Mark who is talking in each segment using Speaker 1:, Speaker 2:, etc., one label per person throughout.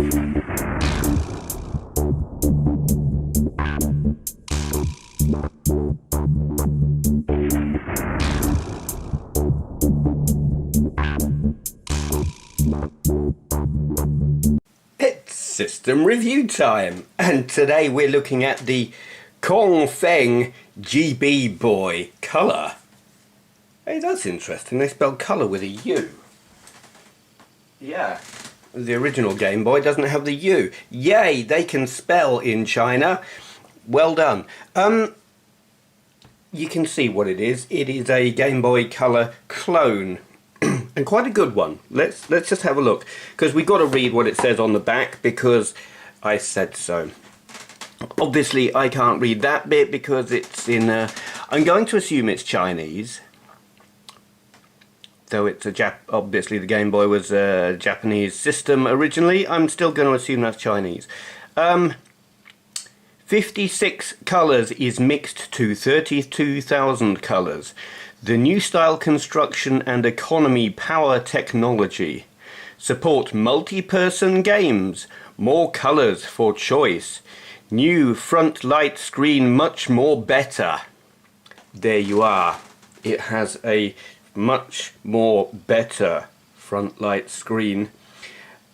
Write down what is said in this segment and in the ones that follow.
Speaker 1: It's system review time, and today we're looking at the Feng GB Boy Color. Hey, that's interesting. They spell colour with a U. Yeah, the original Game Boy doesn't have the U. Yay, they can spell in China. Well done. You can see what it is. It is a Game Boy Color clone. And quite a good one. Let's just have a look, because we've got to read what it says on the back because I said so. Obviously I can't read that bit because it's in I'm going to assume it's Chinese, though it's a obviously the Game Boy was a Japanese system originally. I'm still going to assume that's Chinese. 56 colours is mixed to 32,000 colours. The new style construction and economy power technology. Support multi-person games. More colours for choice. New front light screen much more better. There you are. It has a much more better front light screen.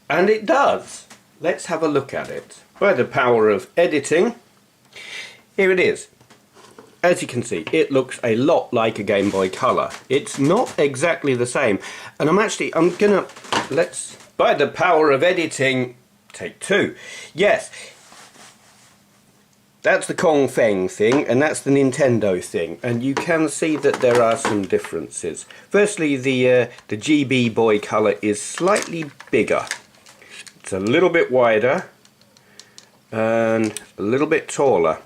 Speaker 1: And it does. Let's have a look at it. By the power of editing, here it is. As you can see, it looks a lot like a Game Boy Color. It's not exactly the same. And I'm gonna, by the power of editing, take two. Yes, that's the Feng thing, and that's the Nintendo thing. And you can see that there are some differences. Firstly, the GB Boy Color is slightly bigger. It's a little bit wider and a little bit taller.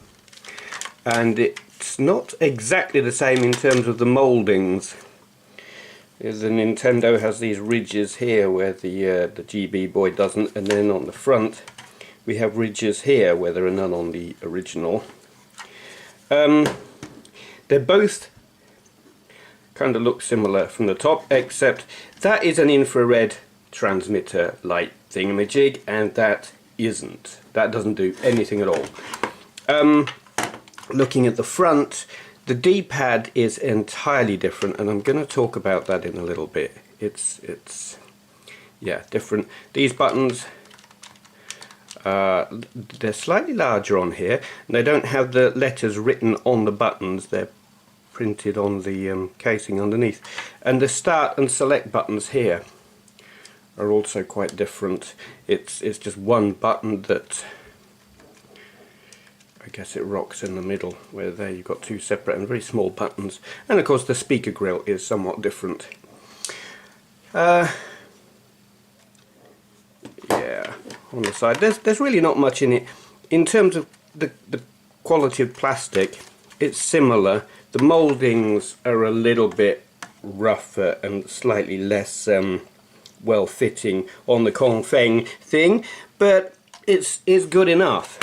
Speaker 1: And it's not exactly the same in terms of the mouldings. The Nintendo has these ridges here where the GB Boy doesn't, and then on the front we have ridges here where there are none on the original. They both kind of look similar from the top, except that is an infrared transmitter light thingamajig and that isn't. That doesn't do anything at all. Looking at the front, the D-pad is entirely different, and I'm going to talk about that in a little bit. It's yeah, different. These buttons, they're slightly larger on here, and they don't have the letters written on the buttons. They're printed on the casing underneath. And the start and select buttons here are also quite different. It's just one button that I guess it rocks in the middle, where there you've got two separate and very small buttons. And of course the speaker grill is somewhat different. Yeah, on the side there's really not much in it. In terms of the quality of plastic, it's similar. The mouldings are a little bit rougher and slightly less well fitting on the Feng thing, but it's good enough.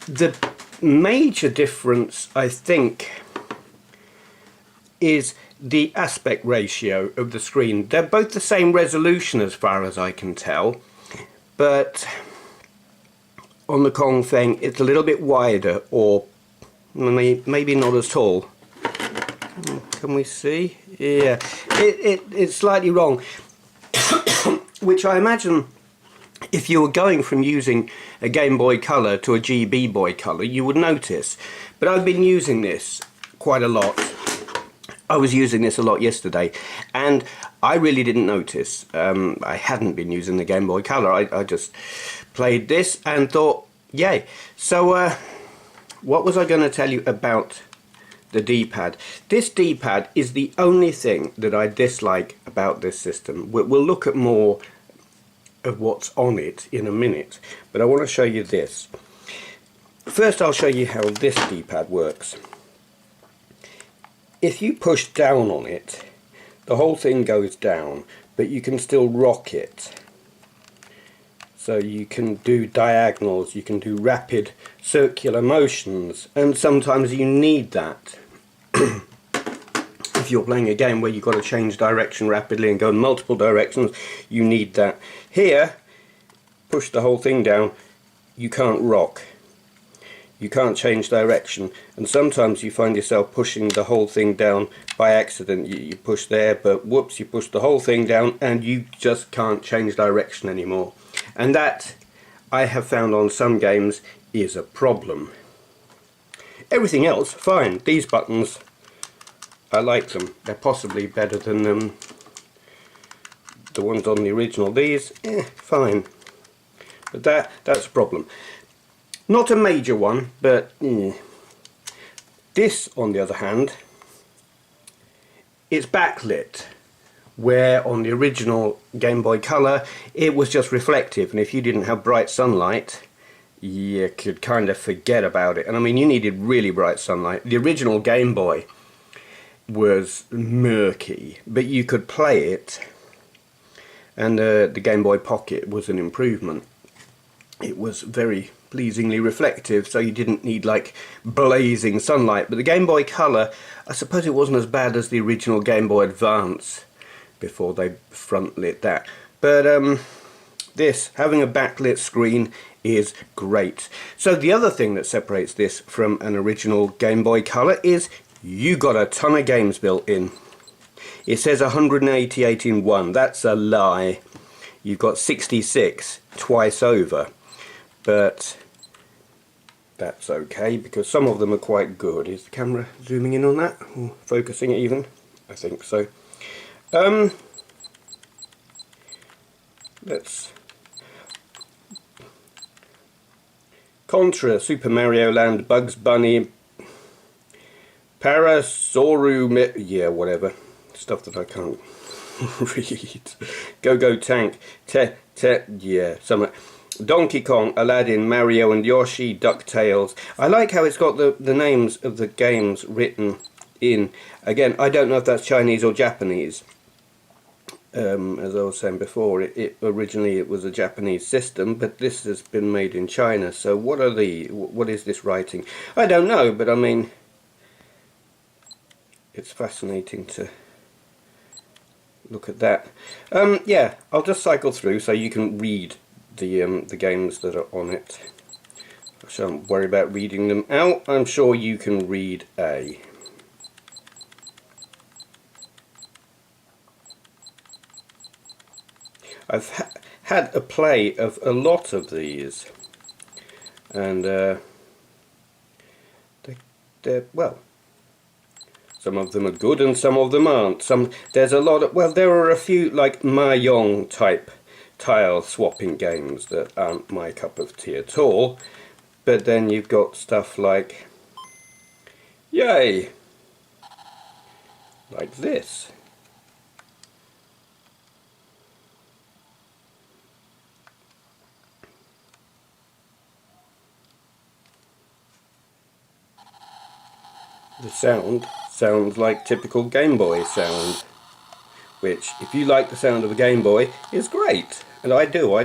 Speaker 1: The major difference, I think, is the aspect ratio of the screen. They're both the same resolution as far as I can tell, but on the Feng it's a little bit wider, or maybe not as tall. Can we see? Yeah, it's slightly wrong, which I imagine if you were going from using a Game Boy Color to a GB Boy Color, you would notice. But I've been using this quite a lot. I was using this a lot yesterday, and I really didn't notice. I hadn't been using the Game Boy Color. I just played this and thought, yay. So, what was I going to tell you about the D-pad? This D-pad is the only thing that I dislike about this system. We'll look at more of what's on it in a minute, but I want to show you this. First I'll show you how this D-pad works. If you push down on it, the whole thing goes down, but you can still rock it. So you can do diagonals, you can do rapid circular motions, and sometimes you need that. If you're playing a game where you've got to change direction rapidly and go in multiple directions, you need that. Here push the whole thing down, you can't rock. You can't change direction, and sometimes you find yourself pushing the whole thing down by accident. You push there, but whoops, you push the whole thing down and you just can't change direction anymore. And that, I have found on some games, is a problem. Everything else, fine. These buttons, I like them. They're possibly better than the ones on the original. These, fine. But that's a problem. Not a major one, but this, on the other hand, it's backlit, where on the original Game Boy Color it was just reflective, and if you didn't have bright sunlight you could kind of forget about it. And I mean, you needed really bright sunlight. The original Game Boy was murky, but you could play it, and the Game Boy Pocket was an improvement. It was very pleasingly reflective, so you didn't need like blazing sunlight. But the Game Boy Color, I suppose it wasn't as bad as the original Game Boy Advance before they front lit that. But this, having a backlit screen, is great. So the other thing that separates this from an original Game Boy Color is you got a ton of games built in. It says 188 in one. That's a lie. You've got 66 twice over. But that's okay, because some of them are quite good. Is the camera zooming in on that? Or focusing it even? I think so. Let's... Contra, Super Mario Land, Bugs Bunny, Parasauru... yeah, whatever. Stuff that I can't read. Go-Go Tank, yeah, somewhere. Donkey Kong, Aladdin, Mario and Yoshi, DuckTales. I like how it's got the names of the games written in. Again, I don't know if that's Chinese or Japanese. As I was saying before, originally it was a Japanese system, but this has been made in China. So what is this writing? I don't know, but I mean, it's fascinating to look at that. Yeah, I'll just cycle through so you can read the games that are on it. I shan't worry about reading them out. I'm sure you can read A. I've had a play of a lot of these, and they're well, some of them are good and some of them aren't. There's a lot of, well, there are a few like Mahjong type tile swapping games that aren't my cup of tea at all, but then you've got stuff like, yay, like this. The sound sounds like typical Game Boy sound, which, if you like the sound of a Game Boy, is great. And I do. You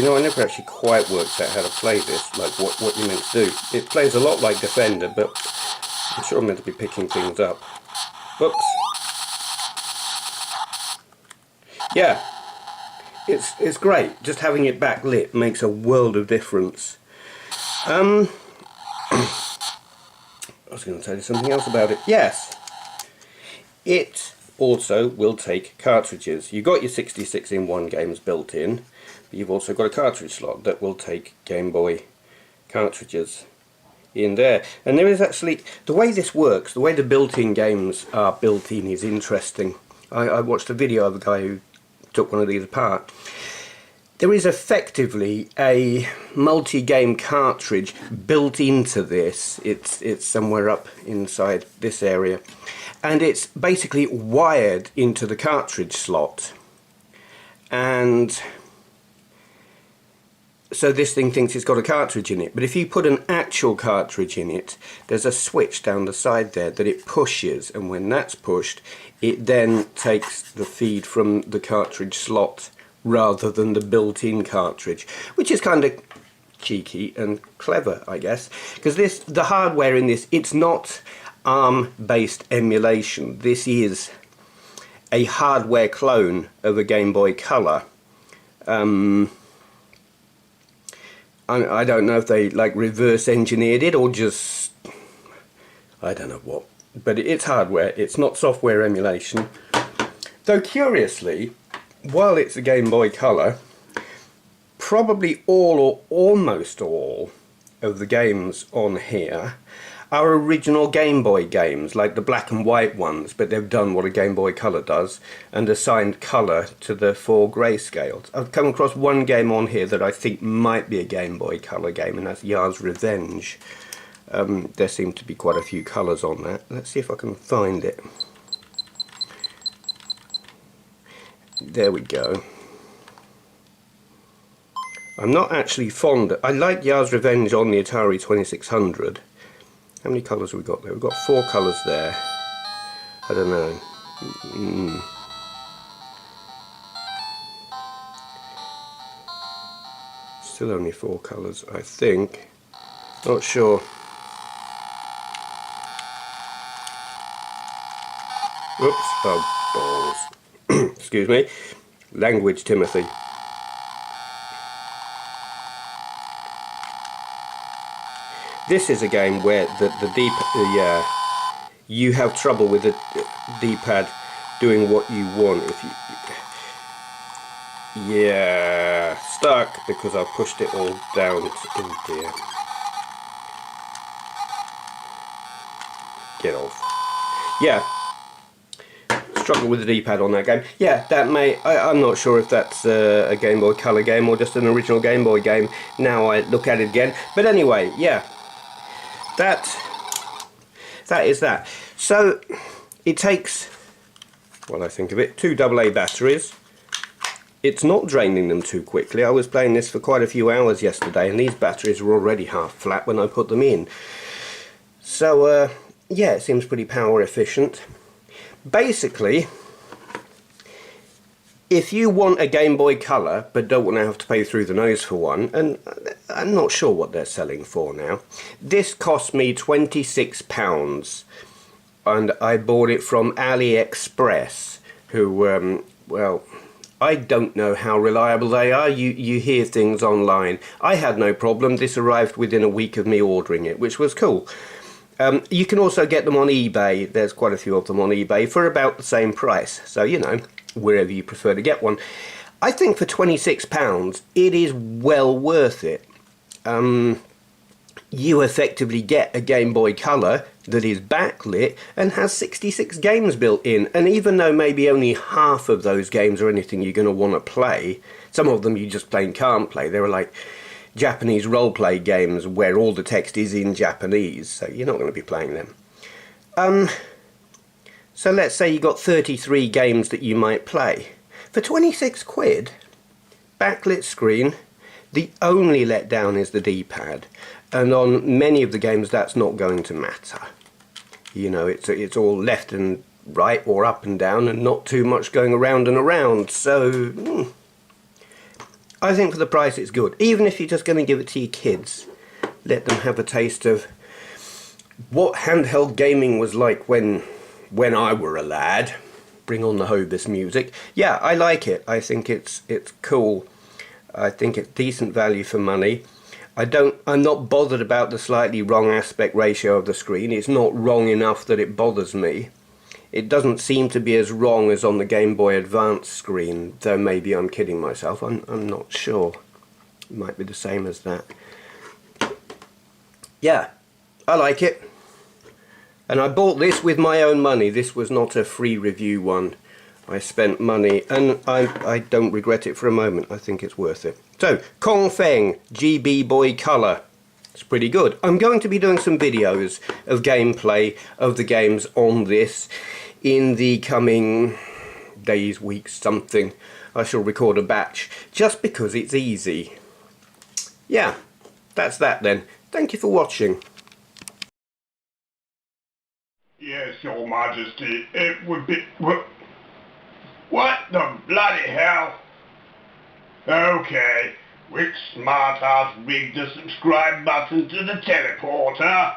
Speaker 1: know, I never actually quite worked out how to play this, like what you're meant to do. It plays a lot like Defender, but I'm sure I'm meant to be picking things up. Whoops. Yeah, it's great. Just having it backlit makes a world of difference. I was going to tell you something else about it. Yes, it also will take cartridges. You've got your 66 in 1 games built in, but you've also got a cartridge slot that will take Game Boy cartridges in there. And there is actually, the way this works, the way the built-in games are built in is interesting. I watched a video of a guy who took one of these apart. There is effectively a multi-game cartridge built into this. It's somewhere up inside this area, and it's basically wired into the cartridge slot. And so this thing thinks it's got a cartridge in it, but if you put an actual cartridge in it, there's a switch down the side there that it pushes, and when that's pushed, it then takes the feed from the cartridge slot rather than the built-in cartridge, which is kind of cheeky and clever, I guess, because the hardware in this, it's not ARM-based emulation. This is a hardware clone of a Game Boy Color. I don't know if they like reverse engineered it or just, I don't know what, but it's hardware, it's not software emulation. Though curiously, while it's a Game Boy Color, probably all or almost all of the games on here are original Game Boy games, like the black and white ones, but they've done what a Game Boy Color does and assigned colour to the 4 grayscales. I've come across one game on here that I think might be a Game Boy Color game, and that's Yars Revenge. There seem to be quite a few colours on that. Let's see if I can find it. There we go. I'm not actually fond. I like Yars Revenge on the Atari 2600. How many colours have we got there? We've got 4 colours there. I don't know. Still only 4 colours, I think. Not sure. Oops, oh balls. Excuse me. Language, Timothy. This is a game where you have trouble with the D-pad doing what you want. If you, stuck because I pushed it all down. Oh dear. Get off. Yeah. Struggle with the D-pad on that game. Yeah, that may. I'm not sure if that's a Game Boy Color game or just an original Game Boy game. Now I look at it again. But anyway, yeah. That is that. So it takes, well, I think of it, 2 AA batteries. It's not draining them too quickly. I was playing this for quite a few hours yesterday, and these batteries were already half flat when I put them in. So yeah, it seems pretty power efficient. Basically, if you want a Game Boy Color but don't want to have to pay through the nose for one, and I'm not sure what they're selling for now, this cost me £26 and I bought it from AliExpress, who, well, I don't know how reliable they are. You hear things online. I had no problem. This arrived within a week of me ordering it, which was cool. You can also get them on eBay. There's quite a few of them on eBay for about the same price. So, you know, wherever you prefer to get one. I think for £26 it is well worth it. You effectively get a Game Boy Color that is backlit and has 66 games built in, and even though maybe only half of those games are anything you're going to want to play, some of them you just plain can't play. There are like Japanese roleplay games where all the text is in Japanese, so you're not going to be playing them. So let's say you got 33 games that you might play. For 26 quid, backlit screen, the only letdown is the D-pad. And on many of the games that's not going to matter. You know, it's all left and right or up and down and not too much going around and around. So, I think for the price it's good. Even if you're just going to give it to your kids, let them have a taste of what handheld gaming was like when I were a lad. Bring on the Hobus music. Yeah, I like it. I think it's cool. I think it's decent value for money. I'm not bothered about the slightly wrong aspect ratio of the screen. It's not wrong enough that it bothers me. It doesn't seem to be as wrong as on the Game Boy Advance screen, though maybe I'm kidding myself. I'm not sure. It might be the same as that. Yeah, I like it. And I bought this with my own money. This was not a free review one. I spent money, and I don't regret it for a moment. I think it's worth it. So, Feng GB Boy Color. It's pretty good. I'm going to be doing some videos of gameplay of the games on this in the coming days, weeks, something. I shall record a batch, just because it's easy. Yeah, that's that then. Thank you for watching.
Speaker 2: Yes, Your Majesty, it would be... What the bloody hell? Okay, which smart-ass rigged the subscribe button to the teleporter?